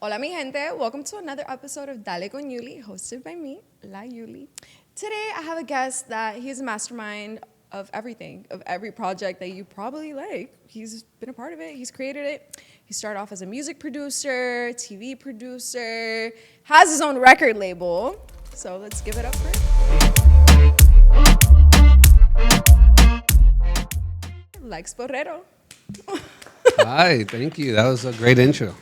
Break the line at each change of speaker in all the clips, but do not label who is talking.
Hola mi gente, welcome to another episode of Dale Con Yuli, hosted by me, La Yuli. Today I have a guest that he's a mastermind of everything, of every project that you probably like. He's been a part of it, he's created it. He started off as a music producer, TV producer, has his own record label. So let's give it up for Lex Borrero.
Hi, thank you. That was a great intro.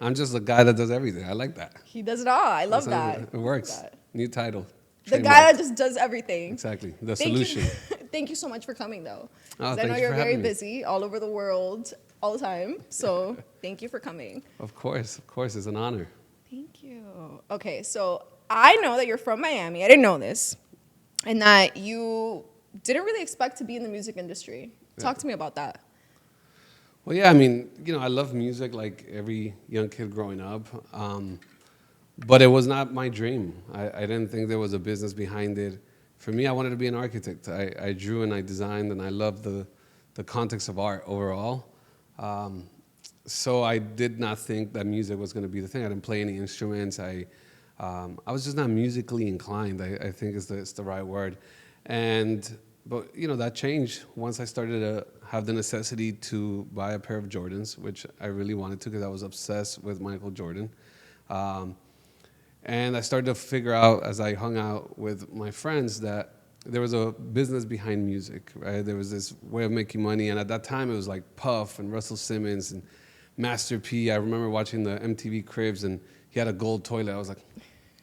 I'm just a guy that does everything. I like that.
He does it all. I love that.
It works. New title.
The guy that just does everything.
Exactly. The
Thank
solution.
Thank you so much for coming, though.
Oh,
'Cause I know
thank you
you're
for
very
having me.
busy all over the world, all the time. So thank you for coming.
Of course. It's an honor.
Thank you. Okay, so I know that you're from Miami. I didn't know this. And that you didn't really expect to be in the music industry. Talk to me about that.
Well, yeah, I mean, I love music like every young kid growing up. But it was not my dream. I didn't think there was a business behind it. For me, I wanted to be an architect. I drew and I designed, and I loved the context of art overall. So I did not think that music was going to be the thing. I didn't play any instruments. I was just not musically inclined, I think is the right word. But that changed once I started to have the necessity to buy a pair of Jordans, which I really wanted to because I was obsessed with Michael Jordan. And I started to figure out as I hung out with my friends that there was a business behind music, right? There was this way of making money, and at that time it was like Puff and Russell Simmons and Master P. I remember watching the MTV Cribs, and he had a gold toilet. I was like,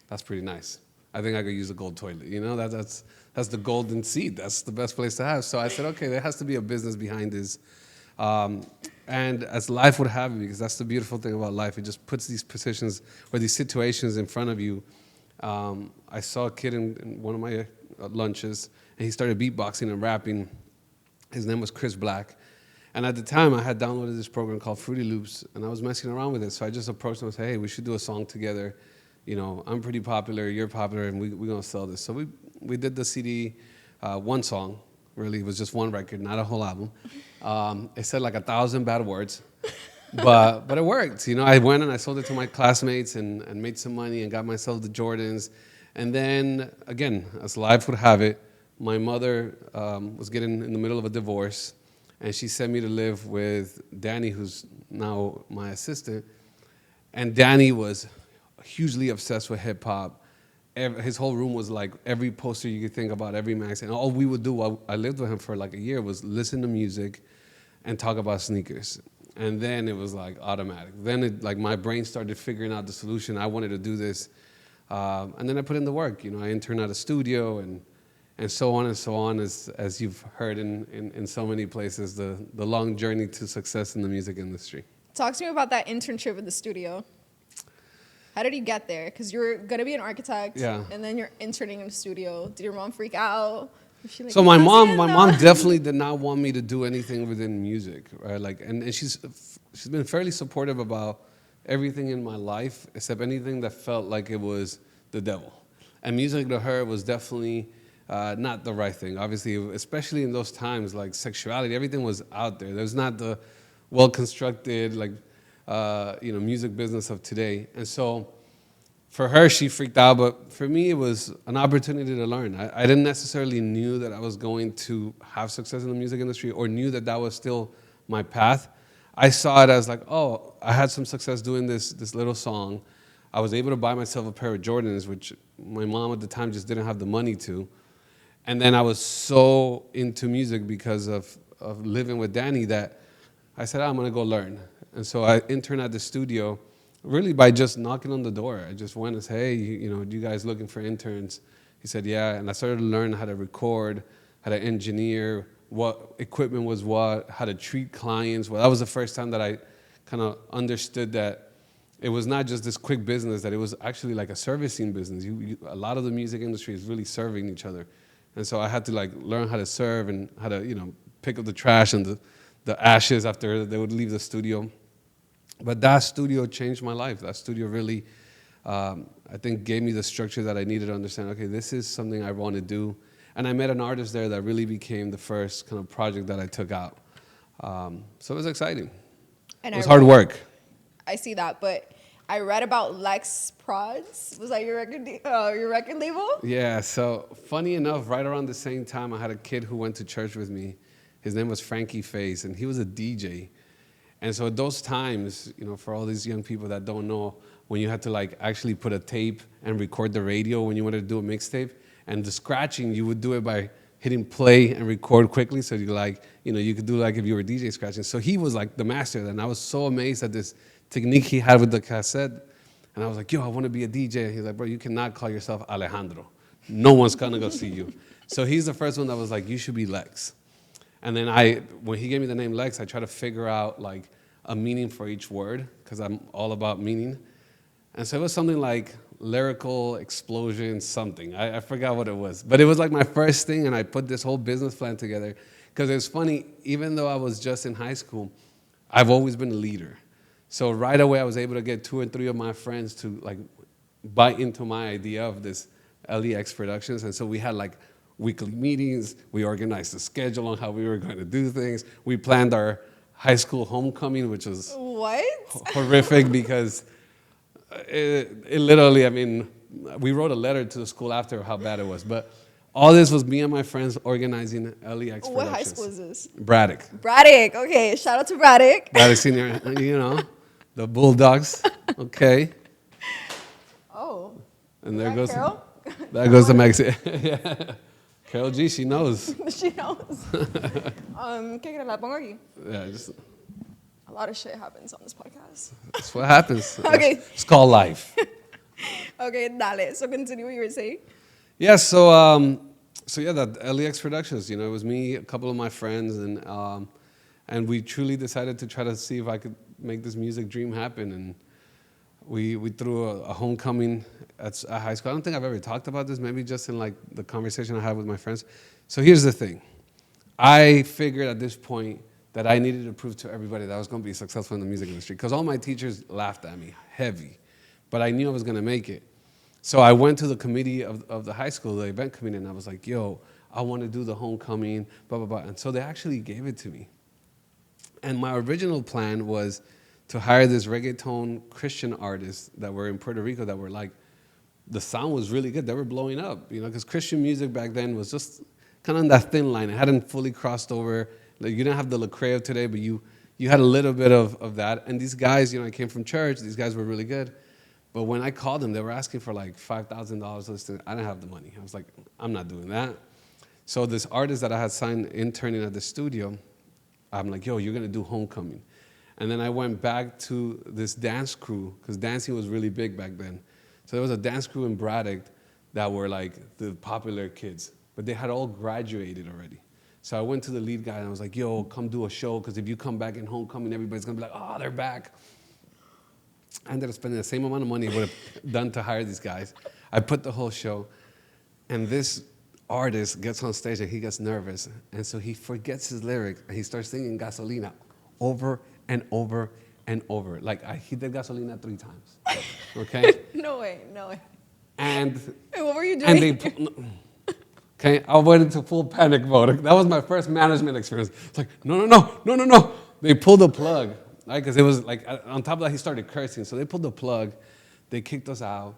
that's pretty nice. I think I could use a gold toilet. That's the golden seed. That's the best place to have. So I said, okay, there has to be a business behind this. And as life would have it, because that's the beautiful thing about life, it just puts these positions or these situations in front of you. I saw a kid in one of my lunches, and he started beatboxing and rapping. His name was Chris Black. And at the time, I had downloaded this program called Fruity Loops, and I was messing around with it. So I just approached him and said, hey, we should do a song together. I'm pretty popular, you're popular, and we're going to sell this. So we did the CD, one song. Really, it was just one record, not a whole album. It said like 1,000 bad words, but it worked. I went and I sold it to my classmates and made some money and got myself the Jordans. And then, again, as life would have it, my mother was getting in the middle of a divorce, and she sent me to live with Danny, who's now my assistant. And Danny was hugely obsessed with hip hop. His whole room was like every poster you could think about, every magazine. All we would do while I lived with him for like a year was listen to music and talk about sneakers. And then it was like automatic. Then my brain started figuring out the solution. I wanted to do this. And then I put in the work. I interned at a studio and so on and so on, as you've heard in so many places, the long journey to success in the music industry.
Talk to me about that internship in the studio. How did you get there? Because you're going to be an architect, and then you're interning in the studio. Did your mom freak out? Was she like,
so my mom definitely did not want me to do anything within music, right? And she's been fairly supportive about everything in my life, except anything that felt like it was the devil. And music to her was definitely not the right thing. Obviously, especially in those times, like sexuality, everything was out there. There's not the well-constructed, music business of today. And so for her, she freaked out, but for me, it was an opportunity to learn. I didn't necessarily knew that I was going to have success in the music industry or knew that that was still my path. I saw it as like, oh, I had some success doing this little song. I was able to buy myself a pair of Jordans, which my mom at the time just didn't have the money to. And then I was so into music because of living with Danny that I said, I'm going to go learn. And so I interned at the studio really by just knocking on the door. I just went and said, hey, you guys looking for interns? He said, yeah. And I started to learn how to record, how to engineer, what equipment was what, how to treat clients. Well, that was the first time that I kind of understood that it was not just this quick business, that it was actually like a servicing business. A lot of the music industry is really serving each other. And so I had to learn how to serve and how to, pick up the trash and the ashes after they would leave the studio. But that studio changed my life. That studio really, I think, gave me the structure that I needed to understand, okay, this is something I want to do. And I met an artist there that really became the first kind of project that I took out. So it was exciting. And it was hard work.
I see that, but I read about Lex Prods. Was that your record label?
Yeah, so funny enough, right around the same time, I had a kid who went to church with me. His name was Frankie Face, and he was a DJ. And so at those times, for all these young people that don't know, when you had to like actually put a tape and record the radio when you wanted to do a mixtape, and the scratching, you would do it by hitting play and record quickly. So you could do like if you were DJ scratching. So he was like the master, and I was so amazed at this technique he had with the cassette. And I was like, yo, I want to be a DJ. He's like, bro, you cannot call yourself Alejandro. No one's going to go see you. So he's the first one that was like, you should be Lex. And then when he gave me the name Lex, I tried to figure out like a meaning for each word, because I'm all about meaning. And so it was something like lyrical explosion something. I forgot what it was. But it was like my first thing, and I put this whole business plan together. Because it's funny, even though I was just in high school, I've always been a leader. So right away, I was able to get 2 or 3 of my friends to like buy into my idea of this LEX Productions. And so we had like weekly meetings. We organized the schedule on how we were going to do things. We planned our high school homecoming, which was horrific because it literally, we wrote a letter to the school after how bad it was. But all this was me and my friends organizing LEX Productions.
What high school is this?
Braddock.
Braddock. Okay, shout out to Braddock.
Braddock Senior, the Bulldogs. Okay.
Oh.
And there goes
Carol?
That goes to Mexico. Yeah. Carol G, she knows.
She knows. ¿Qué quieres? La pongo aquí.
Yeah, just
A lot of shit happens on this podcast.
that's what happens.
Okay.
It's called life.
Okay, dale. So continue what you were saying.
Yeah, so yeah, that LEX Productions, it was me, a couple of my friends, and we truly decided to try to see if I could make this music dream happen. And we threw a homecoming at high school. I don't think I've ever talked about this, maybe just in like the conversation I had with my friends. So here's the thing. I figured at this point that I needed to prove to everybody that I was going to be successful in the music industry, because all my teachers laughed at me heavy, but I knew I was going to make it. So I went to the committee of the high school, the event committee, and I was like, yo, I want to do the homecoming, blah, blah, blah. And so they actually gave it to me. And my original plan was to hire this reggaeton Christian artists that were in Puerto Rico that were like, the sound was really good. They were blowing up, because Christian music back then was just kind of on that thin line. It hadn't fully crossed over. Like, you didn't have the Lecrae of today, but you had a little bit of that. And these guys, I came from church. These guys were really good. But when I called them, they were asking for like $5,000 listed. I didn't have the money. I was like, I'm not doing that. So this artist that I had signed interning at the studio, I'm like, yo, you're going to do homecoming. And then I went back to this dance crew, because dancing was really big back then. So there was a dance crew in Braddock that were like the popular kids, but they had all graduated already. So I went to the lead guy and I was like, yo, come do a show, because if you come back in homecoming, everybody's going to be like, oh, they're back. I ended up spending the same amount of money I would have done to hire these guys. I put the whole show, and this artist gets on stage and he gets nervous, and so he forgets his lyric and he starts singing Gasolina over and over and over. Like, he did Gasolina 3 times, okay?
No way.
And
what were you doing?
Okay, I went into full panic mode. That was my first management experience. It's like, no. They pulled the plug, right? Because it was like, on top of that, he started cursing. So they pulled the plug. They kicked us out.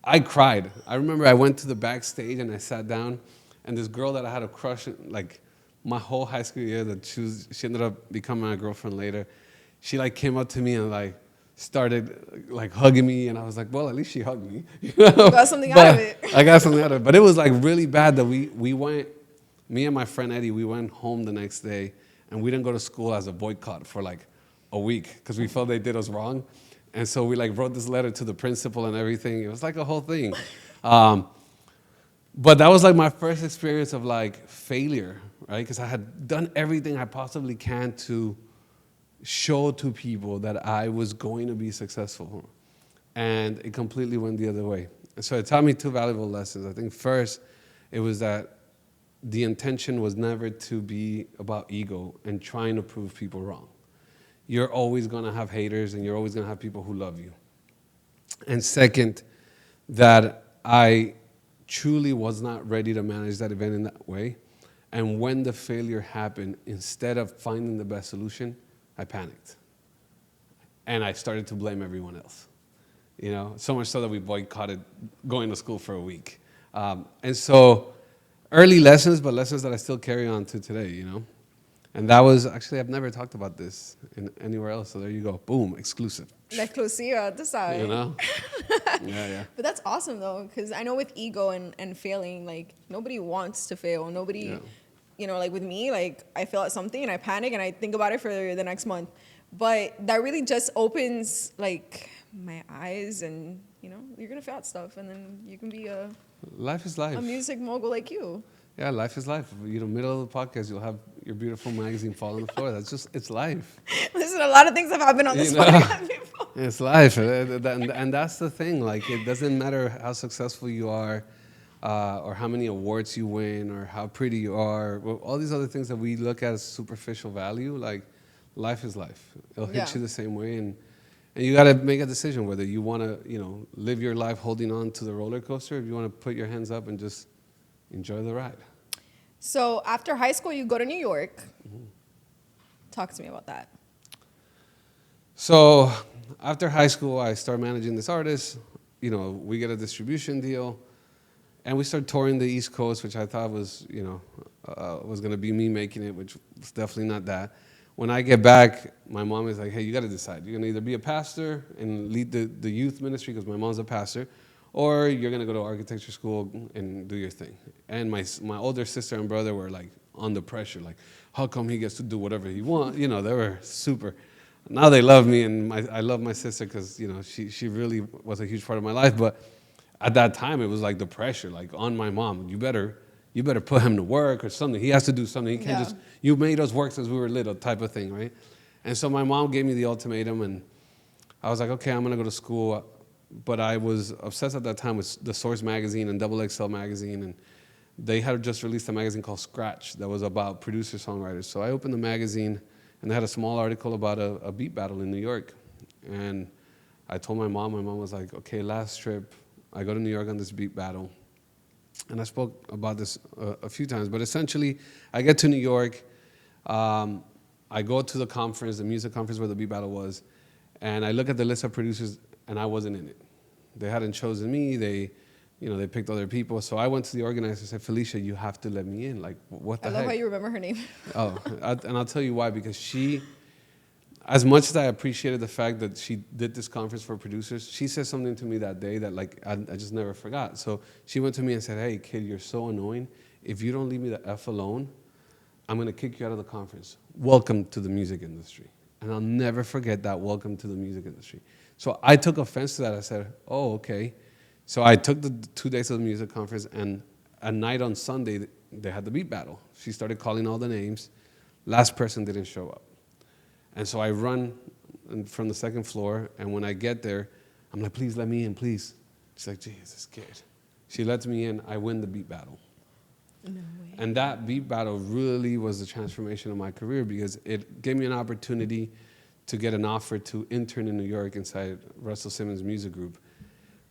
I cried. I remember I went to the backstage and I sat down, and this girl that I had a crush on, like my whole high school year, that she ended up becoming my girlfriend later. She like came up to me and like started like hugging me, and I was like, well, at least she hugged me.
You got something out of it.
I got something out of it. But it was like really bad that we went, me and my friend Eddie, we went home the next day, and we didn't go to school as a boycott for like a week because we felt they did us wrong. And so we like wrote this letter to the principal and everything. It was like a whole thing. But that was like my first experience of like failure, right? Because I had done everything I possibly can to show to people that I was going to be successful. And it completely went the other way. And so it taught me 2 valuable lessons. I think first, it was that the intention was never to be about ego and trying to prove people wrong. You're always going to have haters, and you're always going to have people who love you. And second, that I truly was not ready to manage that event in that way. And when the failure happened, instead of finding the best solution, I panicked. And I started to blame everyone else. You know, so much so that we boycotted going to school for a week. And so early lessons, but lessons that I still carry on to today, you know. And that was, actually, I've never talked about this in anywhere else. So there you go. Boom, exclusive.
La exclusiva, tú sabes.
You know? Yeah, yeah.
But that's awesome though, because I know with ego and failing, like nobody wants to fail. Nobody,
Yeah.
you know, like with me, like I fail at something and I panic and I think about it for the next month. But that really just opens like my eyes, and you know, you're gonna fail at stuff, and then you can be
Life is life.
a music mogul like you.
Yeah, life is life. You know, middle of the podcast, you'll have your beautiful magazine fall on the floor. That's just, it's life.
Listen, a lot of things have happened on this
You know?
podcast before.
It's life. And that's the thing. Like, it doesn't matter how successful you are, or how many awards you win, or how pretty you are. Well, all these other things that we look at as superficial value, like, life is life. It'll hit
Yeah.
you the same way. And you got to make a decision whether you want to, you know, live your life holding on to the roller coaster, or if you want to put your hands up and just enjoy the ride.
So after high school, you go to New York. Talk to me about that.
So after high school, I start managing this artist. You know, we get a distribution deal, and we start touring the East Coast, which I thought was, you know, was going to be me making it, which was definitely not that. When I get back, my mom is like, hey, you got to decide. You're going to either be a pastor and lead the youth ministry, because my mom's a pastor, or you're going to go to architecture school and do your thing. And my older sister and brother were like under pressure, like, how come he gets to do whatever he wants? You know, they were super. Now they love me, and I love my sister because, you know, she really was a huge part of my life. But at that time, it was like the pressure, like on my mom. You better put him to work or something. He has to do something. He can't
Yeah.
just, you made us work since we were little type of thing, right? And so my mom gave me the ultimatum, and I was like, okay, I'm going to go to school. But I was obsessed at that time with the Source magazine and Double XL magazine, and they had just released a magazine called Scratch that was about producer-songwriters. So I opened the magazine, and they had a small article about a beat battle in New York. And I told my mom was like, okay, last trip, I go to New York on this beat battle. And I spoke about this a few times, but essentially, I get to New York, I go to the conference, the music conference where the beat battle was, and I look at the list of producers, and I wasn't in it. They hadn't chosen me. They picked other people. So I went to the organizer and said, Felicia, you have to let me in. Like, what the
I
heck?
love how you remember her name.
Oh, and I'll tell you why, because she, as much as I appreciated the fact that she did this conference for producers, she said something to me that day that, like, I just never forgot. So she went to me and said, hey, kid, you're so annoying. If you don't leave me the F alone, I'm going to kick you out of the conference. Welcome to the music industry. And I'll never forget that, welcome to the music industry. So I took offense to that. I said, oh, okay. So I took the 2 days of the music conference, and at night on Sunday, they had the beat battle. She started calling all the names. Last person didn't show up. And so I run from the second floor, and when I get there, I'm like, please let me in, please. She's like, Jesus, kid. She lets me in. I win the beat battle.
No way.
And that beat battle really was the transformation of my career, because it gave me an opportunity to get an offer to intern in New York inside Russell Simmons' music group,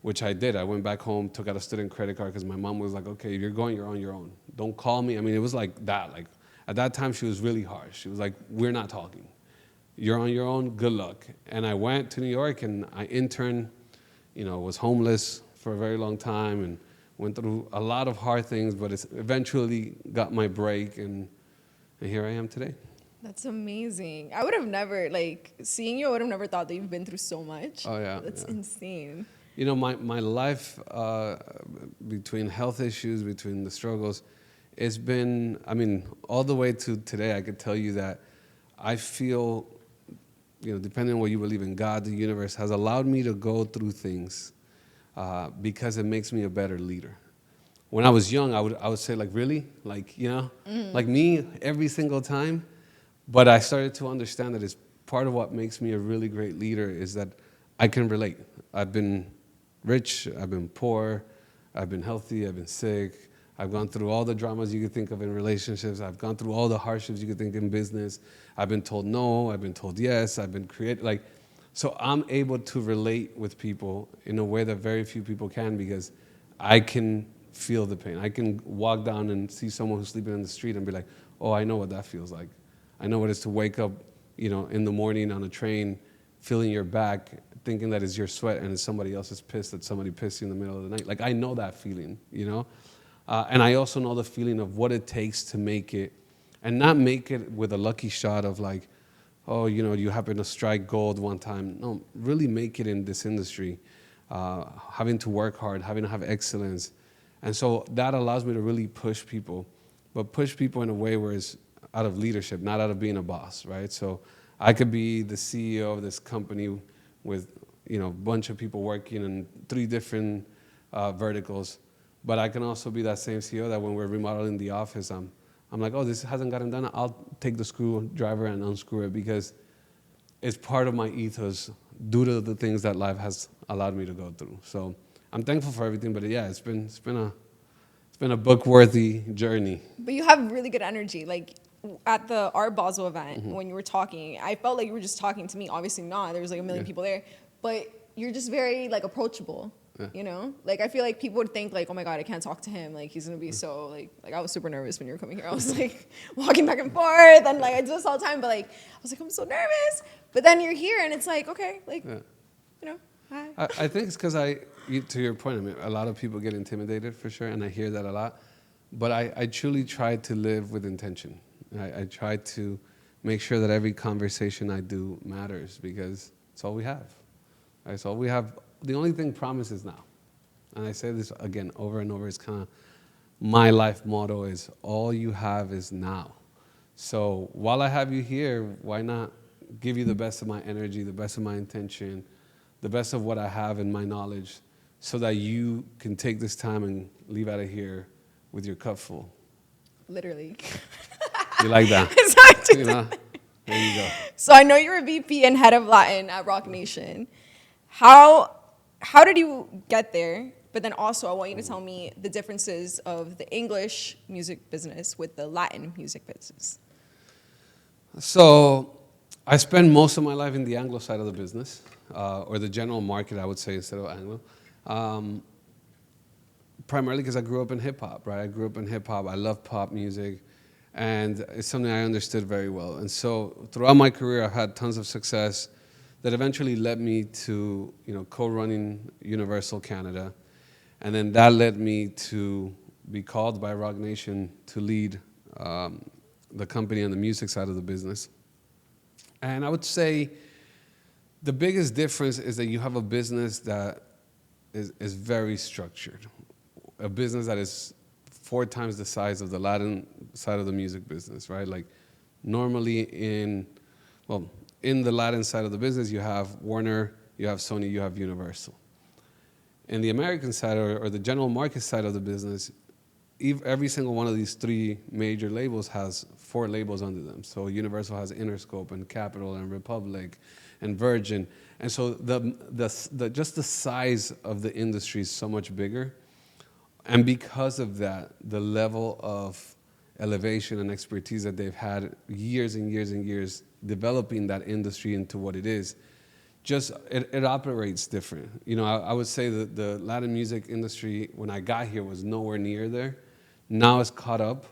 which I did. I went back home, took out a student credit card, because my mom was like, okay, if you're going, you're on your own. Don't call me. I mean, it was like that. Like, at that time, she was really harsh. She was like, we're not talking. You're on your own, good luck. And I went to New York, and I interned, was homeless for a very long time, and went through a lot of hard things, but it's eventually got my break, and here I am today.
That's amazing. I would have never, seeing you, I would have never thought that you've been through so much.
Oh, yeah.
That's
yeah.
insane.
My life, between health issues, between the struggles, it's been, all the way to today, I could tell you that I feel, depending on what you believe in, God, the universe, has allowed me to go through things because it makes me a better leader. When I was young, I would say, like, really? Like, like me every single time? But I started to understand that it's part of what makes me a really great leader is that I can relate. I've been rich, I've been poor, I've been healthy, I've been sick. I've gone through all the dramas you could think of in relationships. I've gone through all the hardships you could think in business. I've been told no, I've been told yes, I've been created. So I'm able to relate with people in a way that very few people can, because I can feel the pain. I can walk down and see someone who's sleeping in the street and be like, oh, I know what that feels like. I know what it is to wake up, in the morning on a train, feeling your back thinking that it's your sweat and it's somebody else's piss that somebody pissed you in the middle of the night. Like, I know that feeling, you know? And I also know the feeling of what it takes to make it, and not make it with a lucky shot of like, oh, you know, you happen to strike gold one time. No, really make it in this industry, having to work hard, having to have excellence. And so that allows me to really push people, but push people in a way where it's out of leadership, not out of being a boss, right? So I could be the CEO of this company with, you know, a bunch of people working in 3 different verticals, but I can also be that same CEO that when we're remodeling the office, I'm like, oh, this hasn't gotten done. I'll take the screwdriver and unscrew it because it's part of my ethos due to the things that life has allowed me to go through. So I'm thankful for everything, but yeah, it's been a book-worthy journey.
But you have really good energy. Like at the Art Basel event, when you were talking, I felt like you were just talking to me. Obviously not. There was like a million people there, but you're just very like approachable. Yeah. You know, like I feel like people would think like, oh my God, I can't talk to him. Like he's gonna be so like I was super nervous when you were coming here. I was like walking back and forth, and like I do this all the time. But like I was like, I'm so nervous. But then you're here, and it's like, okay, like you know, hi.
I think it's because to your point, I mean, a lot of people get intimidated for sure, and I hear that a lot. But I truly try to live with intention. I try to make sure that every conversation I do matters because it's all we have. Right? It's all we have. The only thing promised is now. And I say this again over and over. It's kind of my life motto is all you have is now. So while I have you here, why not give you the best of my energy, the best of my intention, the best of what I have in my knowledge so that you can take this time and leave out of here with your cup full.
Literally.
You like that?
Exactly.
You know? There you go.
So I know you're a VP and head of Latin at Rock Nation. How did you get there? But then also, I want you to tell me the differences of the English music business with the Latin music business.
So I spend most of my life in the Anglo side of the business, or the general market, I would say, instead of Anglo. Primarily because I grew up in hip-hop, right? I grew up in hip-hop. I love pop music, and it's something I understood very well. And so throughout my career, I've had tons of success that eventually led me to, you know, co-running Universal Canada. And then that led me to be called by Rock Nation to lead the company on the music side of the business. And I would say the biggest difference is that you have a business that is very structured. A business that is 4 times the size of the Latin side of the music business, right? Like normally in the Latin side of the business, you have Warner, you have Sony, you have Universal. In the American side or the general market side of the business, every single one of these 3 major labels has 4 labels under them. So Universal has Interscope and Capitol and Republic and Virgin. And so just the size of the industry is so much bigger. And because of that, the level of elevation and expertise that they've had years and years and years developing that industry into what it is, it operates different. You know, I would say that the Latin music industry, when I got here, was nowhere near there. Now it's caught up.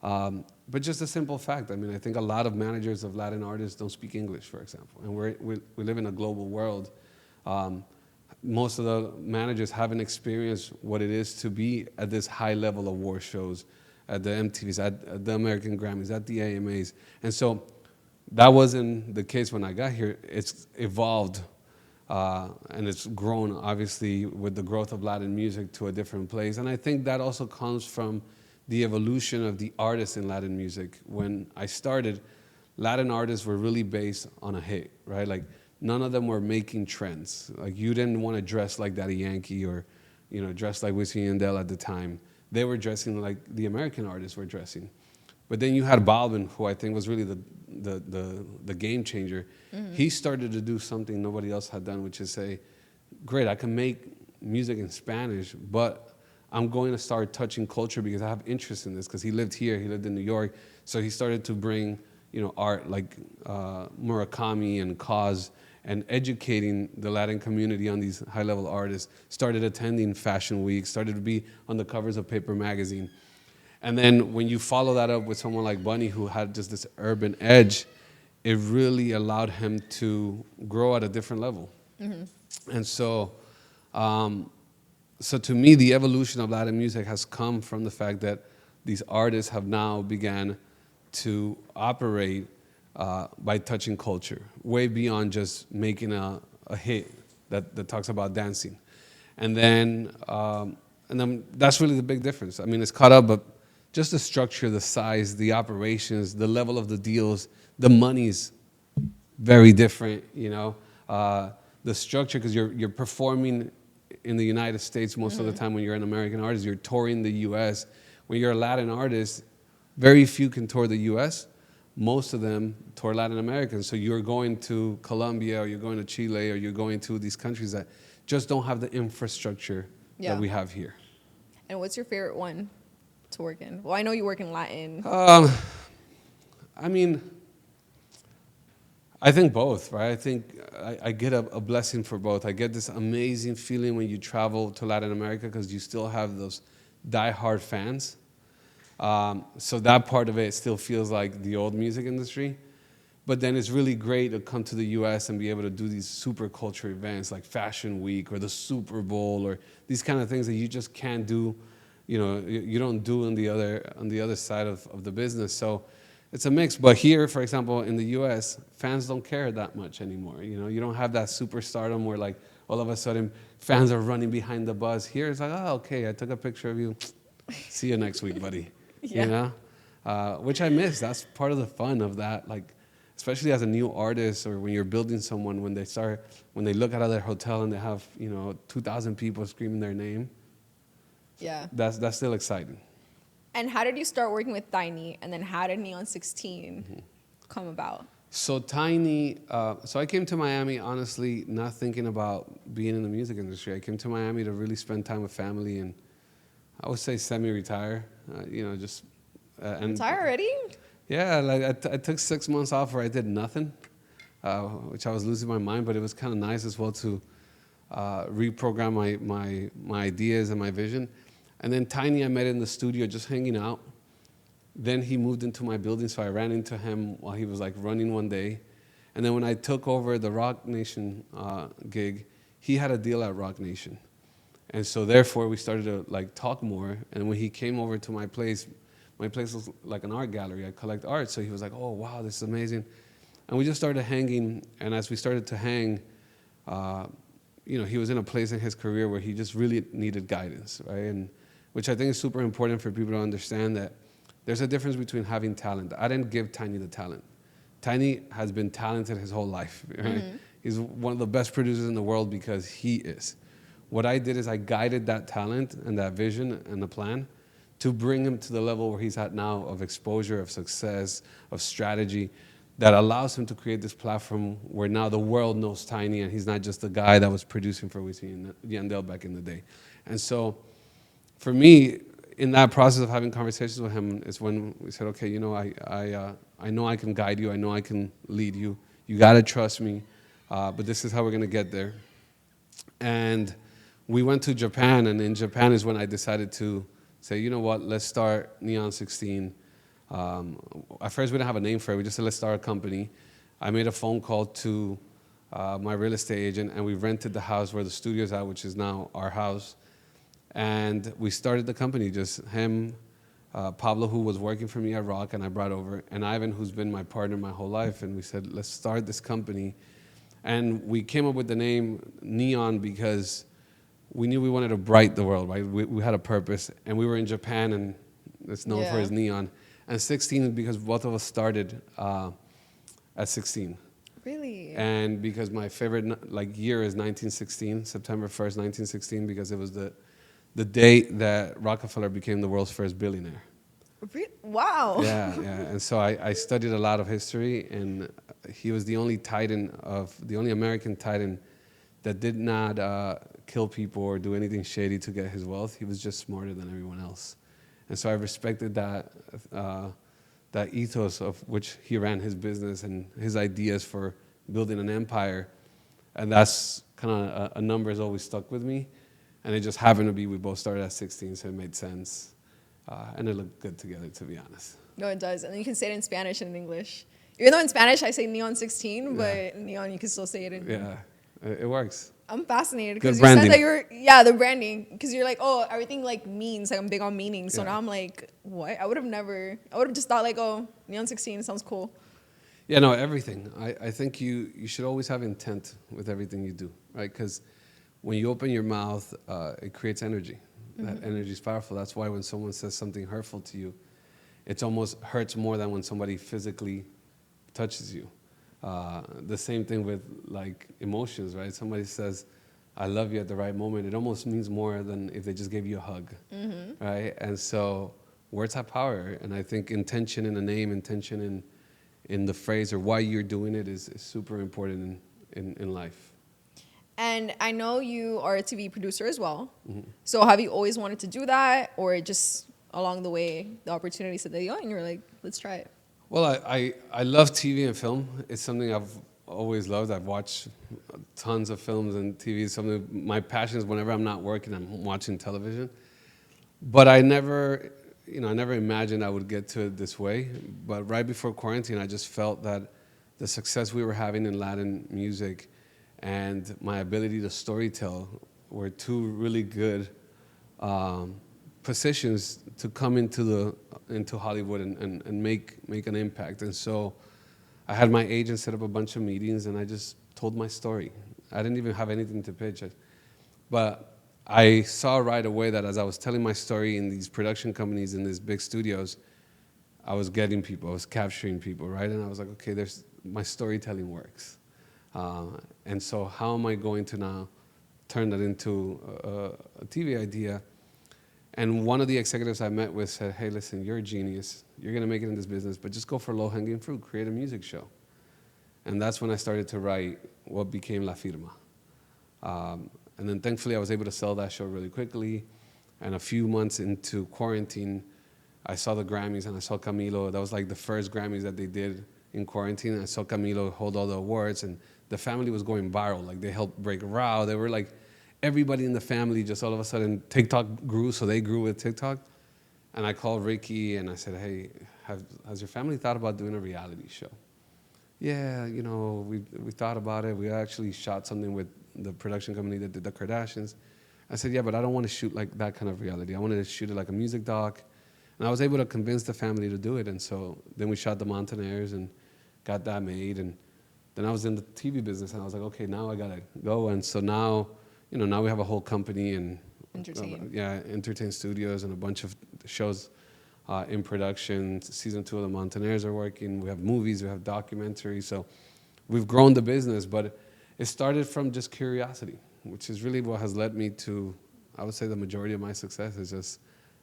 But just a simple fact, I mean, I think a lot of managers of Latin artists don't speak English, for example. And we live in a global world. Most of the managers haven't experienced what it is to be at this high level of award shows, at the MTVs, at the American Grammys, at the AMAs. And so that wasn't the case when I got here. It's evolved and it's grown, obviously, with the growth of Latin music to a different place. And I think that also comes from the evolution of the artists in Latin music. When I started, Latin artists were really based on a hit, right? Like, none of them were making trends. Like, you didn't want to dress like Daddy Yankee or, you know, dress like Wisin and Yandel at the time. They were dressing like the American artists were dressing. But then you had Balvin, who I think was really the game changer. Mm-hmm. He started to do something nobody else had done, which is say, great, I can make music in Spanish, but I'm going to start touching culture because I have interest in this, because he lived here, he lived in New York. So he started to bring, you know, art like Murakami and Cause, and educating the Latin community on these high-level artists, started attending Fashion Week, started to be on the covers of Paper Magazine. And then when you follow that up with someone like Bunny, who had just this urban edge, it really allowed him to grow at a different level. And so, so to me, the evolution of Latin music has come from the fact that these artists have now began to operate by touching culture, way beyond just making a hit that talks about dancing. And then, that's really the big difference. I mean, it's caught up, but just the structure, the size, the operations, the level of the deals, the money's very different, you know. The structure, because you're performing in the United States most of the time when you're an American artist, you're touring the U.S. When you're a Latin artist, very few can tour the U.S. Most of them tour Latin American. So you're going to Colombia, or you're going to Chile, or you're going to these countries that just don't have the infrastructure that we have here.
And what's your favorite one to work in? Well, I know you work in Latin.
I mean, I think both, right? I think I get a blessing for both. I get this amazing feeling when you travel to Latin America because you still have those diehard fans. So that part of it still feels like the old music industry. But then it's really great to come to the U.S. and be able to do these super culture events like Fashion Week or the Super Bowl or these kind of things that you just can't do, you know, you don't do on the other side of the business. So it's a mix. But here, for example, in the U.S., fans don't care that much anymore. You know, you don't have that superstardom where like all of a sudden fans are running behind the bus. Here it's like, oh, okay, I took a picture of you. See you next week, buddy.
Yeah.
You know, which I miss. That's part of the fun of that. Like, especially as a new artist or when you're building someone, when they look out of their hotel and they have, you know, 2,000 people screaming their name.
Yeah.
That's still exciting.
And how did you start working with Tiny? And then how did Neon 16 come about?
So Tiny, so I came to Miami, honestly, not thinking about being in the music industry. I came to Miami to really spend time with family and I would say semi-retire, you know, just.
Retire already?
Yeah, like I took 6 months off where I did nothing, which I was losing my mind, but it was kind of nice as well to reprogram my ideas and my vision. And then Tiny, I met in the studio just hanging out. Then he moved into my building, so I ran into him while he was like running one day. And then when I took over the Rock Nation gig, he had a deal at Rock Nation. And so therefore we started to like talk more. And when he came over to my place was like an art gallery. I collect art. So he was like, oh, wow, this is amazing. And we just started hanging. And as we started to hang, you know, he was in a place in his career where he just really needed guidance, right? And which I think is super important for people to understand that there's a difference between having talent. I didn't give Tiny the talent. Tiny has been talented his whole life, right? He's one of the best producers in the world because he is. What I did is I guided that talent and that vision and the plan to bring him to the level where he's at now of exposure, of success, of strategy that allows him to create this platform where now the world knows Tiny and he's not just the guy that was producing for Wisin and Yandel back in the day. And so for me, in that process of having conversations with him is when we said, okay, you know, I know I can guide you. I know I can lead you. You got to trust me, but this is how we're going to get there. And we went to Japan, and in Japan is when I decided to say, you know what, let's start Neon 16. At first, we didn't have a name for it. We just said, let's start a company. I made a phone call to my real estate agent, and we rented the house where the studio's at, which is now our house. And we started the company, just him, Pablo, who was working for me at Rock, and I brought over, and Ivan, who's been my partner my whole life. And we said, let's start this company. And we came up with the name Neon because we knew we wanted to bright the world, right? We had a purpose, and we were in Japan, and it's known for its neon. And 16 because both of us started at 16.
Really?
And because my favorite year is 1916, September 1st, 1916, because it was the date that Rockefeller became the world's first billionaire.
Wow.
Yeah. And so I studied a lot of history, and he was the only American titan that did not kill people or do anything shady to get his wealth. He was just smarter than everyone else. And so I respected that ethos of which he ran his business and his ideas for building an empire. And that's kind of a number has always stuck with me. And it just happened to be we both started at 16, so it made sense. And it looked good together, to be honest.
No, it does. And then you can say it in Spanish and in English. Even though in Spanish I say Neon 16, but in Neon you can still say it in.
Yeah. It works.
I'm fascinated
Good
because you said
branding.
that yeah, the branding, because you're like, oh, everything like means, like I'm big on meaning. So
Yeah.
now I'm like, what? I would have just thought like, oh, Neon 16 sounds cool.
Yeah, no, everything. I think you should always have intent with everything you do, right? Because when you open your mouth, it creates energy. That energy is powerful. That's why when someone says something hurtful to you, it almost hurts more than when somebody physically touches you. The same thing with like emotions, right? Somebody says, "I love you" at the right moment. It almost means more than if they just gave you a hug, right? And so words have power, and I think intention in a name, intention in the phrase or why you're doing it is super important in life.
And I know you are a TV producer as well. So have you always wanted to do that, or just along the way the opportunity said that you and you were like, let's try it?
Well, I love TV and film. It's something I've always loved. I've watched tons of films and TV. Something my passion is whenever I'm not working, I'm watching television. But I never imagined I would get to it this way. But right before quarantine, I just felt that the success we were having in Latin music and my ability to storytell were two really good positions to come into Hollywood and make an impact. And so I had my agent set up a bunch of meetings, and I just told my story. I didn't even have anything to pitch it, but I saw right away that as I was telling my story in these production companies, in these big studios, I was getting people, I was capturing people, right? And I was like, okay, my storytelling works. And so how am I going to now turn that into a TV idea? And one of the executives I met with said, hey, listen, you're a genius. You're going to make it in this business, but just go for low-hanging fruit. Create a music show. And that's when I started to write what became La Firma. And then thankfully, I was able to sell that show really quickly. And a few months into quarantine, I saw the Grammys and I saw Camilo. That was like the first Grammys that they did in quarantine. I saw Camilo hold all the awards, and the family was going viral. Like, they helped break a row. They were like, everybody in the family just all of a sudden, TikTok grew, so they grew with TikTok. And I called Ricky and I said, hey, has your family thought about doing a reality show? Yeah, we thought about it. We actually shot something with the production company that did the Kardashians. I said, yeah, but I don't want to shoot like that kind of reality. I wanted to shoot it like a music doc. And I was able to convince the family to do it. And so then we shot The Montañers and got that made. And then I was in the TV business, and I was like, okay, now I got to go. And so now, now we have a whole company and Entertain Studios and a bunch of shows in production. Season 2 of The Montañers are working. We have movies, we have documentaries. So we've grown the business, but it started from just curiosity, which is really what has led me to, I would say the majority of my success is just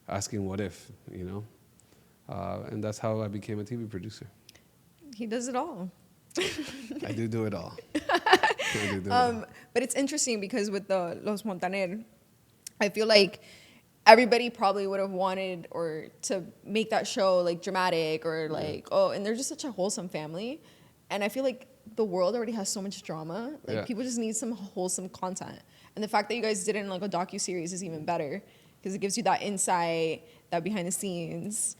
asking what if, and that's how I became a TV producer.
He does it all.
I do it all. I do it all.
But it's interesting because with the Los Montaner, I feel like everybody probably would have wanted or to make that show like dramatic or like, and they're just such a wholesome family. And I feel like the world already has so much drama. Like, people just need some wholesome content. And the fact that you guys did it in like a docuseries is even better because it gives you that insight, that behind the scenes.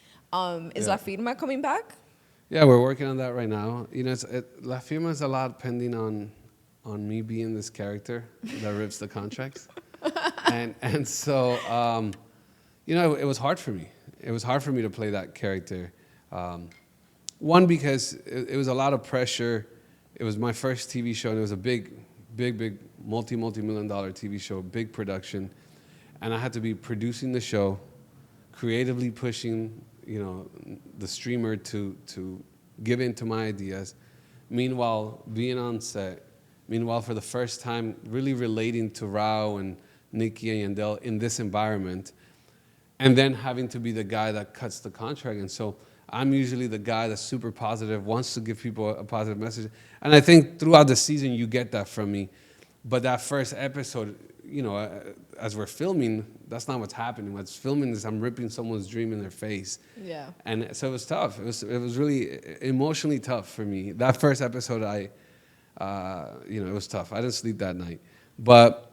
Is La Firma coming back?
Yeah, we're working on that right now. La Firma is a lot pending on me being this character that rips the contracts. and so, it was hard for me. It was hard for me to play that character. One, because it was a lot of pressure. It was my first TV show, and it was a big, multi-million dollar TV show, big production. And I had to be producing the show, creatively pushing, the streamer to give in to my ideas. Meanwhile, being on set. Meanwhile, for the first time, really relating to Rao and Nikki and Dale in this environment. And then having to be the guy that cuts the contract. And so I'm usually the guy that's super positive, wants to give people a positive message. And I think throughout the season, you get that from me. But that first episode, as we're filming, that's not what's happening. What's filming is I'm ripping someone's dream in their face. Yeah. And so it was tough. It was really emotionally tough for me. That first episode, it was tough. I didn't sleep that night. But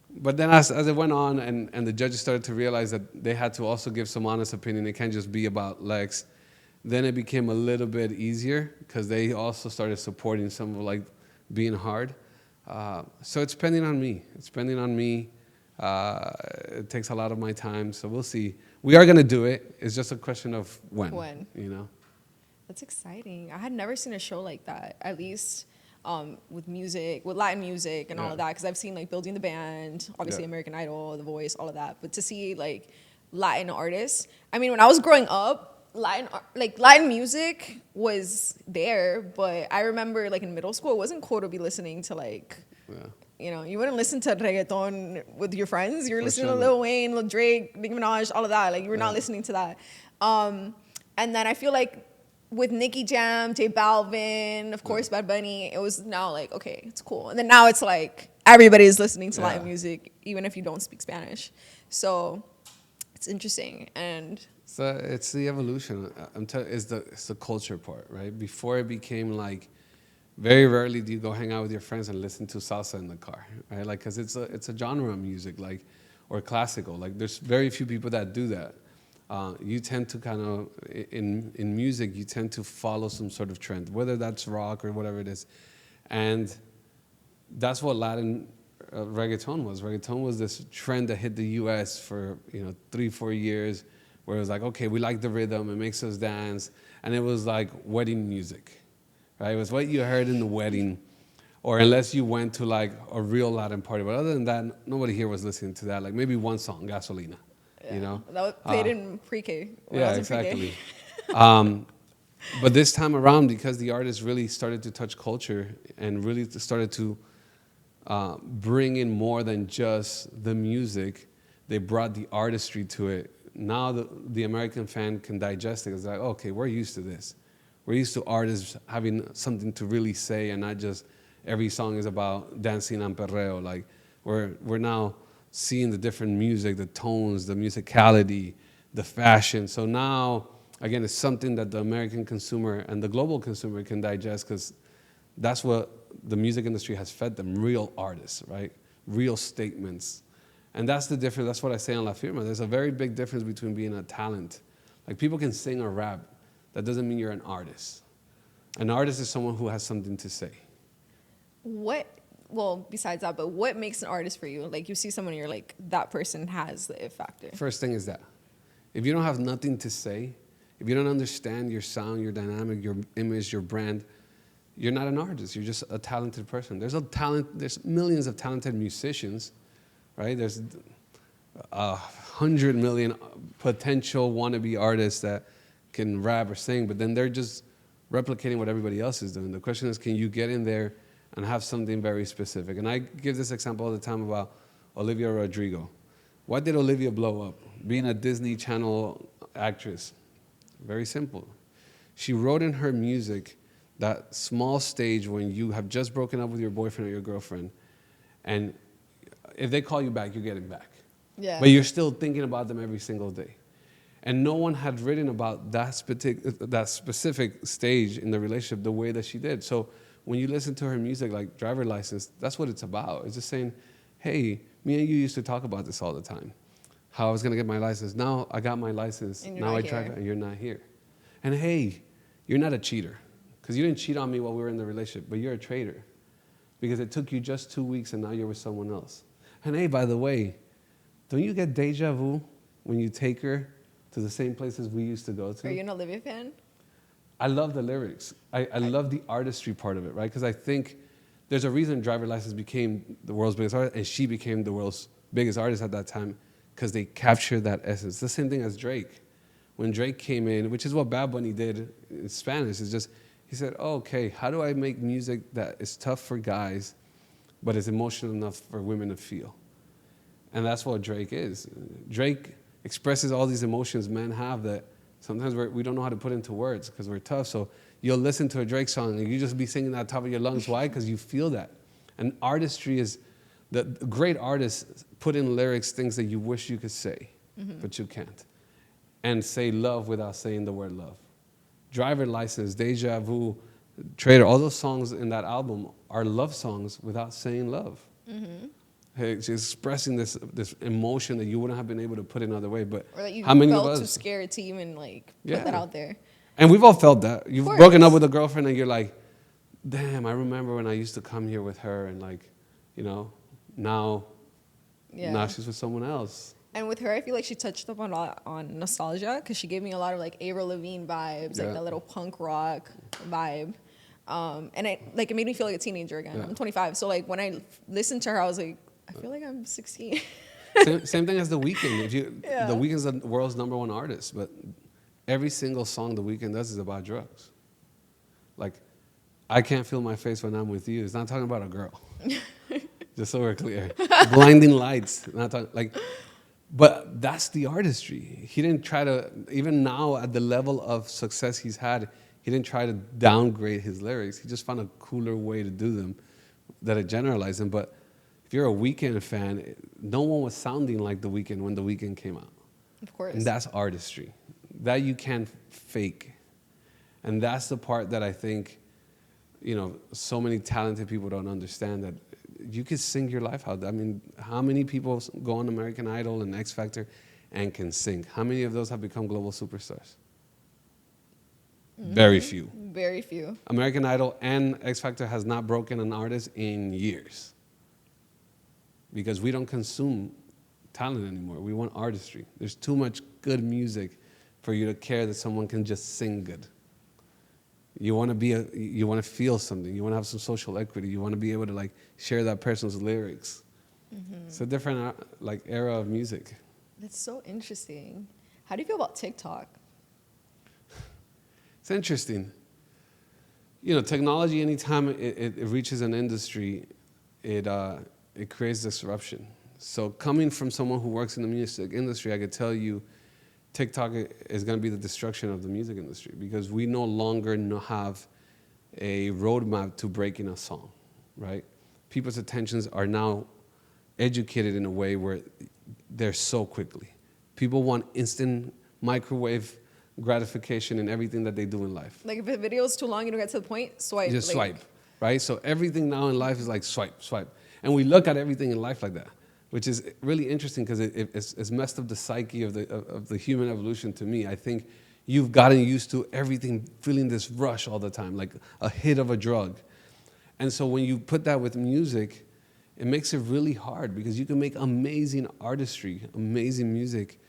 then as it went on and the judges started to realize that they had to also give some honest opinion, it can't just be about Lex, then it became a little bit easier because they also started supporting some of like being hard. So it's depending on me. It's depending on me. It takes a lot of my time, so we'll see. We are gonna do it. It's just a question of when.
When.
You know.
That's exciting. I had never seen a show like that, at least with music, with Latin music and all of that, because I've seen like Building the Band, obviously American Idol, The Voice, all of that. But to see like Latin artists, I mean, when I was growing up, Latin music was there, but I remember like in middle school, it wasn't cool to be listening to like, you know, you wouldn't listen to reggaeton with your friends. You were listening to Lil Wayne, Lil Drake, Nicki Minaj, all of that. Like you were not listening to that. And then I feel like with Nicki Jam, J Balvin, of course, Bad Bunny, it was now like, okay, it's cool. And then now it's like everybody's listening to Latin music, even if you don't speak Spanish. So it's interesting. And
so it's the evolution. It's the culture part, right? Before it became like, very rarely do you go hang out with your friends and listen to salsa in the car, right? Like, cause it's a genre of music, like, or classical. Like, there's very few people that do that. You tend to kind of, in music, you tend to follow some sort of trend, whether that's rock or whatever it is. And that's what Latin reggaeton was. Reggaeton was this trend that hit the US for 3-4 years, where it was like, okay, we like the rhythm, it makes us dance. And it was like wedding music, right? It was what you heard in the wedding, or unless you went to like a real Latin party. But other than that, nobody here was listening to that. Like maybe one song, Gasolina. You know,
that was played in pre-K.
Yeah, exactly. But this time around, because the artists really started to touch culture and really started to bring in more than just the music, they brought the artistry to it. Now the American fan can digest it. It's like, okay, we're used to this. We're used to artists having something to really say, and not just every song is about dancing and perreo. Like we're now seeing the different music, the tones, the musicality, the fashion. So now, again, it's something that the American consumer and the global consumer can digest, because that's what the music industry has fed them, real artists, right? Real statements. And that's the difference. That's what I say on La Firma. There's a very big difference between being a talent. Like, people can sing or rap. That doesn't mean you're an artist. An artist is someone who has something to say.
Well, besides that, but what makes an artist for you? Like, you see someone and you're like, that person has the it factor.
First thing is that. If you don't have nothing to say, if you don't understand your sound, your dynamic, your image, your brand, you're not an artist. You're just a talented person. There's millions of talented musicians, right? There's 100 million potential wannabe artists that can rap or sing, but then they're just replicating what everybody else is doing. The question is, can you get in there and have something very specific? And I give this example all the time about Olivia Rodrigo. Why did Olivia blow up? Being a Disney Channel actress. Very simple. She wrote in her music that small stage when you have just broken up with your boyfriend or your girlfriend, and if they call you back, you're getting back.
Yeah.
But you're still thinking about them every single day. And no one had written about that specific stage in the relationship the way that she did. So when you listen to her music, like Driver License, that's what it's about. It's just saying, hey, me and you used to talk about this all the time, how I was going to get my license. Now I got my license.
And
now I drive it, and you're not here. And hey, you're not a cheater, because you didn't cheat on me while we were in the relationship, but you're a traitor, because it took you just 2 weeks and now you're with someone else. And hey, by the way, don't you get deja vu when you take her to the same places we used to go to?
Are you an Olivia fan?
I love the lyrics. I love the artistry part of it, right? Because I think there's a reason Driver License became the world's biggest artist, and she became the world's biggest artist at that time, because they captured that essence. The same thing as Drake. When Drake came in, which is what Bad Bunny did in Spanish, is just, he said, oh, okay, how do I make music that is tough for guys, but is emotional enough for women to feel? And that's what Drake is. Drake expresses all these emotions men have that sometimes we don't know how to put into words because we're tough. So you'll listen to a Drake song and you just be singing at the top of your lungs. Why? Because you feel that. And artistry is, the great artists put in lyrics things that you wish you could say, but you can't. And say love without saying the word love. Driver License, Deja Vu, Traitor, all those songs in that album are love songs without saying love. It's expressing this emotion that you wouldn't have been able to put another way. But
or that you
how many of
felt
us?
too scared to even like put that out there.
And we've all felt that. You've broken up with a girlfriend and you're like, damn, I remember when I used to come here with her and like you know, now
Yeah.
now she's with someone else.
And with her, I feel like she touched up on a lot on nostalgia because she gave me a lot of like Avril Lavigne vibes, like
Yeah.
that little punk rock vibe. And it made me feel like a teenager again.
Yeah.
I'm 25, so like when I listened to her, I was like, I feel like I'm 16.
Same thing as The Weeknd.
Yeah.
The Weeknd's the world's #1 artist, but every single song The Weeknd does is about drugs. Like, I can't feel my face when I'm with you. It's not talking about a girl. Just so we're clear. Blinding lights. Not talking, like, but that's the artistry. He didn't try to, even now at the level of success he's had, he didn't try to downgrade his lyrics. He just found a cooler way to do them that it generalized them. But if you're a Weeknd fan, no one was sounding like The Weeknd when The Weeknd came out.
Of course.
And that's artistry. That you can't fake. And that's the part that I think, so many talented people don't understand, that you could sing your life out. I mean, how many people go on American Idol and X Factor and can sing? How many of those have become global superstars? Very few.
Very few.
American Idol and X Factor has not broken an artist in years because we don't consume talent anymore. We want artistry. There's too much good music for you to care that someone can just sing good. You want to feel something. You want to have some social equity. You want to be able to like share that person's lyrics. Mm-hmm. It's a different era of music.
That's so interesting. How do you feel about TikTok?
It's interesting. Technology, anytime it reaches an industry, it creates disruption. So coming from someone who works in the music industry, I could tell you TikTok is going to be the destruction of the music industry because we no longer have a roadmap to breaking a song, right? People's attentions are now educated in a way where they're so quickly. People want instant microwave gratification in everything that they do in life.
Like if a video is too long, you don't get to the point, swipe.
Just swipe, right? So everything now in life is like swipe, swipe. And we look at everything in life like that, which is really interesting because it's messed up the psyche of the human evolution to me. I think you've gotten used to everything feeling this rush all the time, like a hit of a drug. And so when you put that with music, it makes it really hard because you can make amazing artistry, amazing music,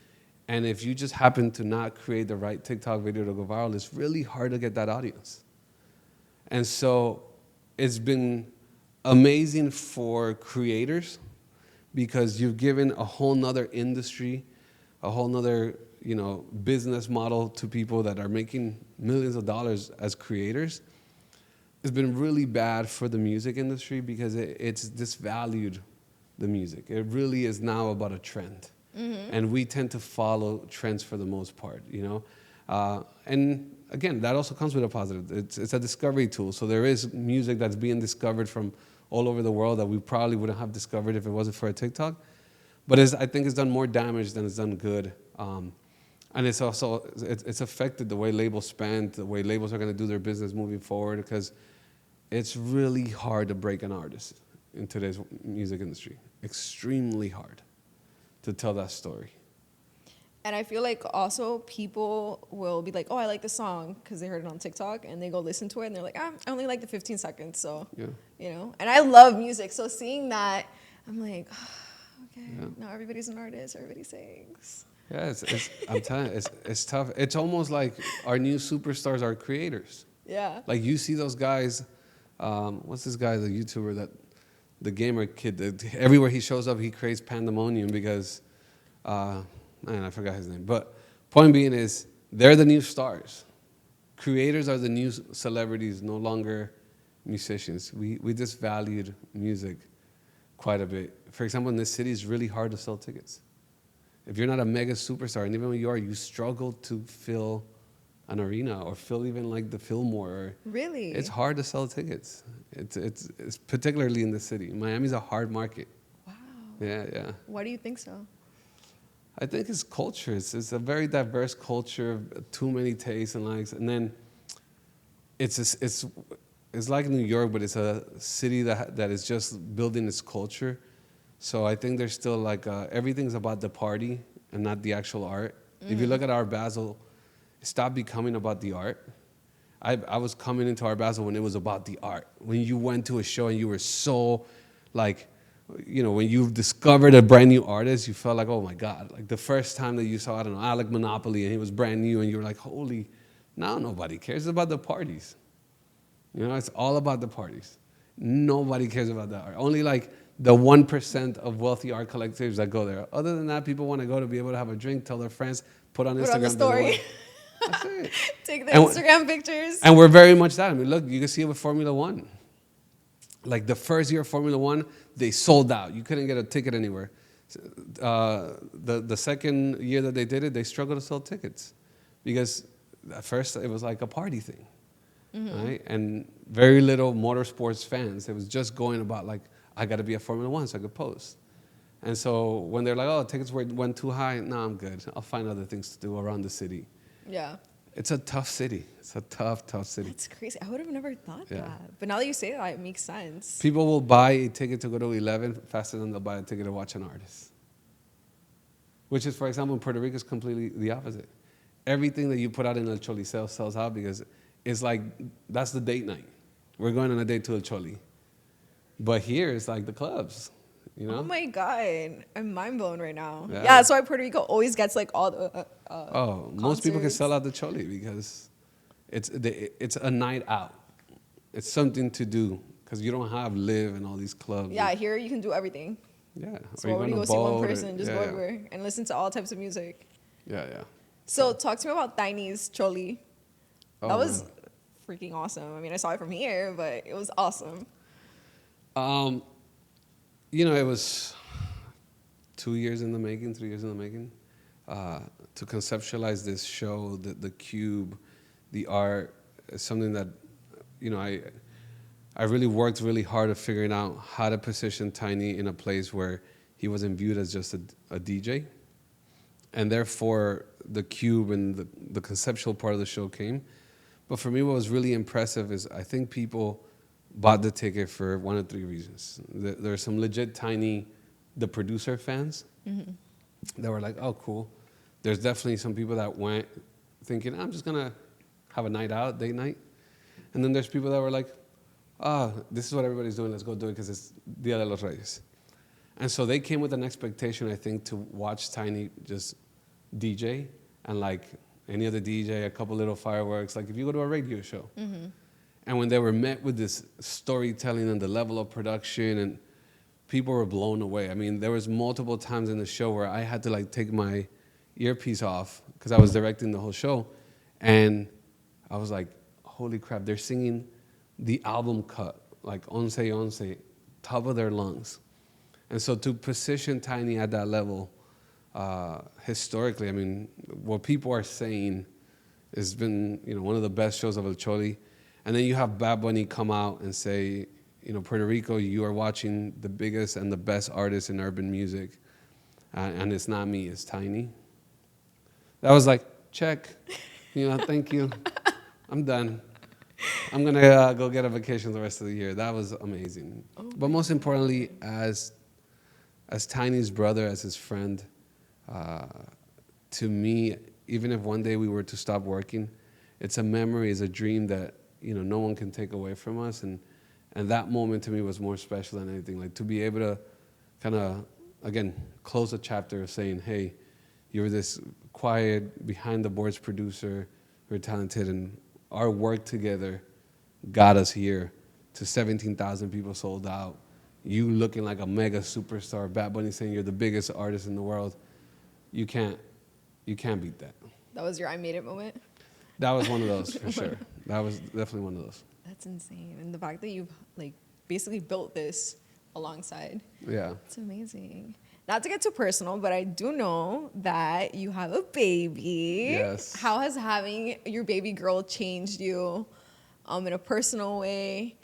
and if you just happen to not create the right TikTok video to go viral, it's really hard to get that audience. And so it's been amazing for creators because you've given a whole nother industry, a whole nother business model to people that are making millions of dollars as creators. It's been really bad for the music industry because it's disvalued the music. It really is now about a trend. Mm-hmm. And we tend to follow trends for the most part, And again, that also comes with a positive. It's a discovery tool. So there is music that's being discovered from all over the world that we probably wouldn't have discovered if it wasn't for a TikTok. But I think it's done more damage than it's done good. And it's also, it's affected the way labels spend, the way labels are going to do their business moving forward, because it's really hard to break an artist in today's music industry. Extremely hard to tell that story.
And I feel like also people will be like, oh, I like the song because they heard it on TikTok, and they go listen to it and they're like, I only like the 15 seconds. So,
yeah.
And I love music. So seeing that, I'm like, oh, okay, now everybody's an artist, everybody sings.
Yeah, I'm telling you, it's tough. It's almost like our new superstars are creators.
Yeah.
Like you see those guys, what's this guy, the YouTuber, the gamer kid, everywhere he shows up, he creates pandemonium because, I forgot his name. But point being is, they're the new stars. Creators are the new celebrities, no longer musicians. We disvalued music quite a bit. For example, in this city, it's really hard to sell tickets. If you're not a mega superstar, and even when you are, you struggle to fill an arena or fill even like the Fillmore.
Really?
It's hard to sell tickets. It's particularly in the city. Miami's a hard market.
Wow.
Yeah.
Why do you think so?
I think it's culture. It's a very diverse culture, too many tastes and likes. And then it's like New York, but it's a city that is just building its culture. So I think there's still like everything's about the party and not the actual art. If you look at Art Basel, it stopped becoming about the art. I was coming into Art Basel when it was about the art. When you went to a show and you were so like when you've discovered a brand new artist, you felt like, oh my God. Like the first time that you saw, I don't know, Alec Monopoly, and he was brand new, and you were like, holy, now nobody cares. It's about the parties. It's all about the parties. Nobody cares about the art. Only like the 1% of wealthy art collectors that go there. Other than that, people want to go to be able to have a drink, tell their friends, put on Instagram.
Put on the story.
That's it.
Take the Instagram pictures.
And we're very much that. I mean, look, you can see it with Formula One. Like the first year of Formula One, they sold out. You couldn't get a ticket anywhere. The second year that they did it, they struggled to sell tickets because at first it was like a party thing, right? And very little motorsports fans. It was just going about like, I got to be at Formula One so I could post. And so when they're like, oh, tickets went too high, no, I'm good. I'll find other things to do around the city.
Yeah.
It's a tough city. It's a tough city.
That's crazy. I would have never thought that. But now that you say that, it makes sense.
People will buy a ticket to go to 11 faster than they'll buy a ticket to watch an artist. Which is, for example, in Puerto Rico is completely the opposite. Everything that you put out in El Choliseo sells out because it's like, that's the date night. We're going on a date to El Choli. But here, it's like the clubs.
Oh my God. I'm mind blown right now.
Yeah.
Yeah, that's why Puerto Rico always gets like all the
most people can
concerts.
sell out the Choli because it's a night out. It's something to do because you don't have live and all these clubs.
Yeah, here you can do everything.
Yeah.
So why would you go see one person? Just go everywhere and listen to all types of music.
Yeah.
So talk to me about Tiny's Choli.
Oh,
That was
man.
freaking awesome. I mean, I saw it from here, but it was awesome.
It was 2 years in the making, 3 years in the making, to conceptualize this show, the cube, the art, is something that, I really worked really hard at figuring out how to position Tiny in a place where he wasn't viewed as just a DJ. And therefore, the cube and the conceptual part of the show came. But for me, what was really impressive is I think people bought the ticket for one of three reasons. There are some legit Tiny, the producer fans that were like, oh, cool. There's definitely some people that went thinking, I'm just going to have a night out, date night. And then there's people that were like, this is what everybody's doing. Let's go do it because it's Dia de los Reyes. And so they came with an expectation, I think, to watch Tiny just DJ and like any other DJ, a couple little fireworks, like if you go to a radio show. And when they were met with this storytelling and the level of production, and people were blown away. I mean, there was multiple times in the show where I had to like take my earpiece off because I was directing the whole show. And I was like, holy crap, they're singing the album cut, like Once Once, top of their lungs. And so to position Tiny at that level, historically, I mean, what people are saying has been, one of the best shows of El Choli. And then you have Bad Bunny come out and say, Puerto Rico, you are watching the biggest and the best artists in urban music. And it's not me, it's Tiny. That was like, check, thank you. I'm done. I'm going to go get a vacation the rest of the year. That was amazing. But most importantly, as Tiny's brother, as his friend, to me, even if one day we were to stop working, it's a memory, it's a dream that, no one can take away from us. And that moment to me was more special than anything. Like to be able to kind of, again, close a chapter of saying, hey, you were this quiet, behind the boards producer, very talented, and our work together got us here to 17,000 people sold out. You looking like a mega superstar, Bad Bunny saying you're the biggest artist in the world. You can't beat that.
That was your I made it moment?
That was one of those, for sure. That was definitely one of those.
That's insane. And the fact that you've like basically built this alongside.
Yeah.
It's amazing. Not to get too personal, but I do know that you have a baby.
Yes.
How has having your baby girl changed you in a personal way,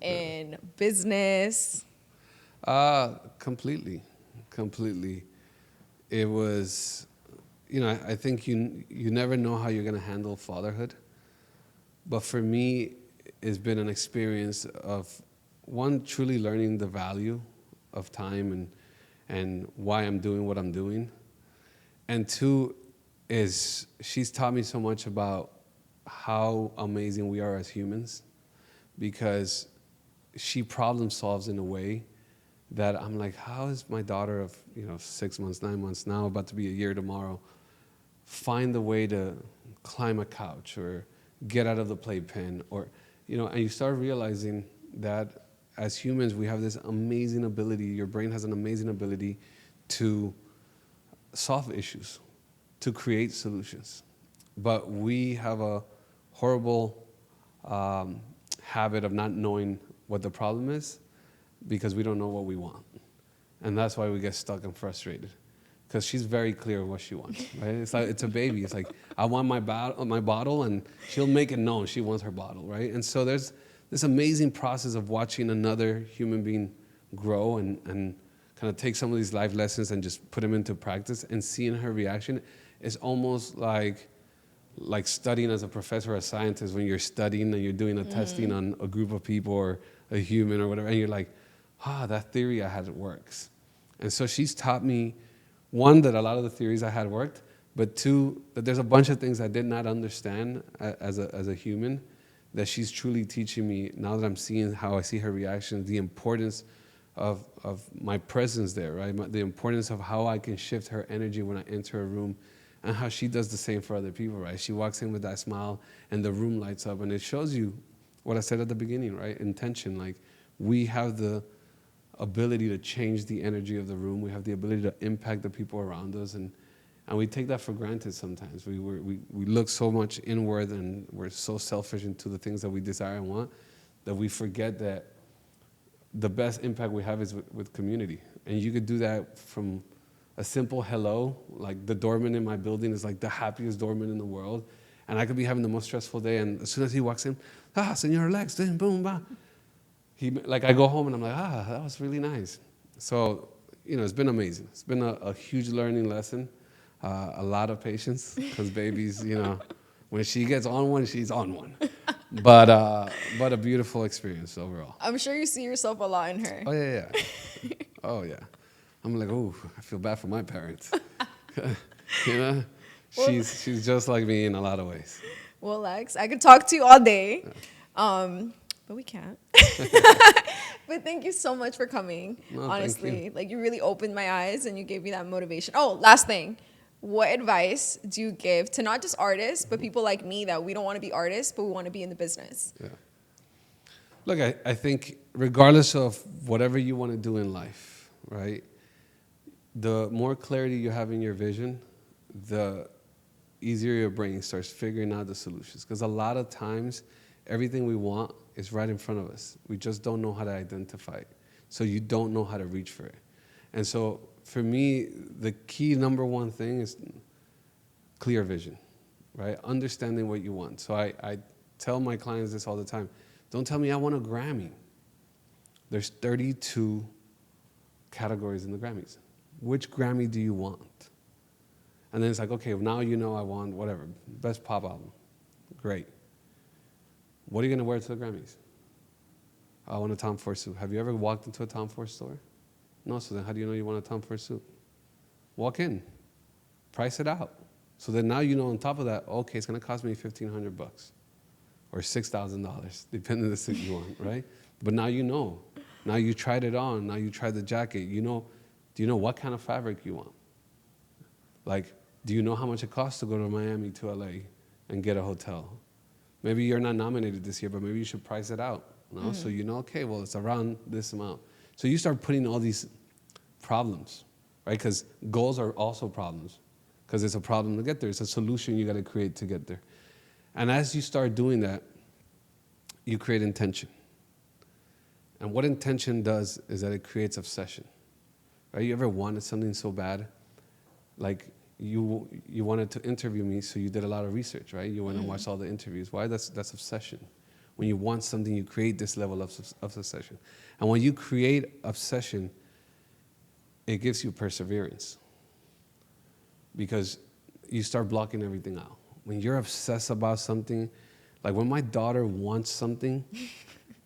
in business?
Completely. It was, I think you never know how you're going to handle fatherhood. But for me, it's been an experience of, one, truly learning the value of time and why I'm doing what I'm doing. And two, is she's taught me so much about how amazing we are as humans, because she problem solves in a way that I'm like, how is my daughter of 6 months, 9 months now, about to be a year tomorrow, find a way to climb a couch or get out of the playpen, or and you start realizing that as humans we have this amazing ability. Your brain has an amazing ability to solve issues, to create solutions, but we have a horrible habit of not knowing what the problem is because we don't know what we want, and that's why we get stuck and frustrated. Because she's very clear what she wants, right? It's like it's a baby. It's like, I want my bottle, and she'll make it known she wants her bottle, right? And so there's this amazing process of watching another human being grow and kind of take some of these life lessons and just put them into practice, and seeing her reaction is almost like studying as a professor or a scientist when you're studying and you're doing a testing on a group of people or a human or whatever, and you're like, that theory I had works. And so she's taught me, one, that a lot of the theories I had worked, but two, that there's a bunch of things I did not understand as a human that she's truly teaching me now that I'm seeing how I see her reaction, the importance of my presence there, right? The importance of how I can shift her energy when I enter a room, and how she does the same for other people, right? She walks in with that smile and the room lights up, and it shows you what I said at the beginning, right? Intention. Like, we have the ability to change the energy of the room. We have the ability to impact the people around us, and we take that for granted sometimes. We look so much inward, and we're so selfish into the things that we desire and want, that we forget that the best impact we have is with community. And you could do that from a simple hello. Like, the doorman in my building is like the happiest doorman in the world, and I could be having the most stressful day, and as soon as he walks in, Senor Lex, boom, bah. I go home and I'm like, that was really nice. So, it's been amazing. It's been a huge learning lesson, a lot of patience, because babies, when she gets on one, she's on one. But a beautiful experience overall.
I'm sure you see yourself a lot in her.
Oh, yeah. Oh, yeah. I'm like, I feel bad for my parents. She's just like me in a lot of ways.
Well, Lex, I could talk to you all day. But we can't. But thank you so much for coming.
No,
honestly, you really opened my eyes and you gave me that motivation. Oh, last thing. What advice do you give to not just artists, but people like me that we don't want to be artists, but we want to be in the business?
Yeah. Look, I think regardless of whatever you want to do in life, right, the more clarity you have in your vision, the easier your brain starts figuring out the solutions. Because a lot of times, everything we want is right in front of us. We just don't know how to identify it. So you don't know how to reach for it. And so for me, the key number one thing is clear vision, right? Understanding what you want. So I tell my clients this all the time. Don't tell me I want a Grammy. There's 32 categories in the Grammys. Which Grammy do you want? And then it's like, okay, now I want whatever, best pop album. Great. What are you going to wear to the Grammys? I want a Tom Ford suit. Have you ever walked into a Tom Ford store? No, so then how do you know you want a Tom Ford suit? Walk in, price it out. So then now on top of that, okay, it's going to cost me $1,500 or $6,000, depending on the suit you want, right? But now you know. Now you tried it on. Now you tried the jacket. Do you know what kind of fabric you want? Do you know how much it costs to go to Miami to LA and get a hotel? Maybe you're not nominated this year, but maybe you should price it out. So okay, well, it's around this amount. So you start putting all these problems, right? Because goals are also problems, because it's a problem to get there. It's a solution you got to create to get there. And as you start doing that, you create intention. And what intention does is that it creates obsession, right? You ever wanted something so bad? You wanted to interview me, so you did a lot of research, right? You went and watched all the interviews. Why? That's obsession. When you want something, you create this level of obsession. And when you create obsession, it gives you perseverance, because you start blocking everything out. When you're obsessed about something, like when my daughter wants something,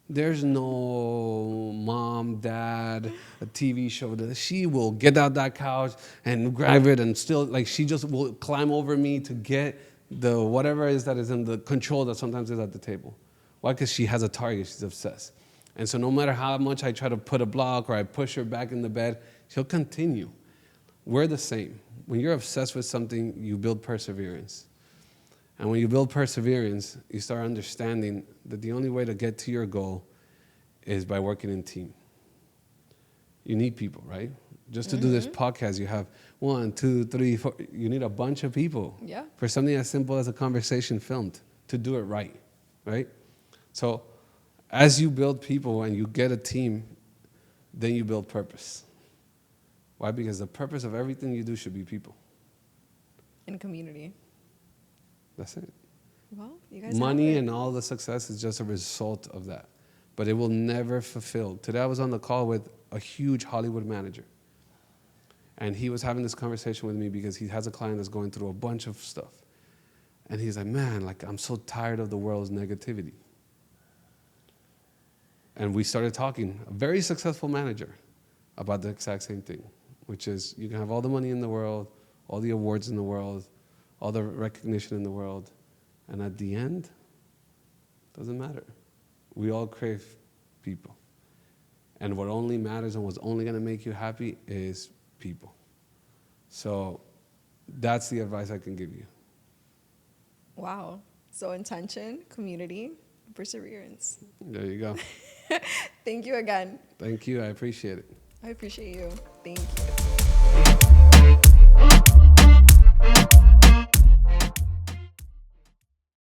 there's no mom, dad, a TV show. She will get out that couch and grab it, and still, she just will climb over me to get the whatever it is that is in the control that sometimes is at the table. Why? Because she has a target. She's obsessed. And so no matter how much I try to put a block or I push her back in the bed, she'll continue. We're the same. When you're obsessed with something, you build perseverance. And when you build perseverance, you start understanding that the only way to get to your goal is by working in team. You need people, right? Just to do this podcast, you have 1, 2, 3, 4. You need a bunch of people.
Yeah.
For something as simple as a conversation filmed to do it right? So as you build people and you get a team, then you build purpose. Why? Because the purpose of everything you do should be people.
In community.
That's it.
Well, you guys
Money
have it.
and all the success is just a result of that. But it will never fulfill. Today I was on the call with a huge Hollywood manager. And he was having this conversation with me because he has a client that's going through a bunch of stuff. And he's like, man, like I'm so tired of the world's negativity. And we started talking, a very successful manager, about the exact same thing, which is you can have all the money in the world, all the awards in the world, all the recognition in the world, and at the end, it doesn't matter. We all crave people. And what only matters and what's only going to make you happy is people. So that's the advice I can give you.
Wow. So intention, community, perseverance.
There you go.
Thank you again.
Thank you. I appreciate it.
I appreciate you. Thank you.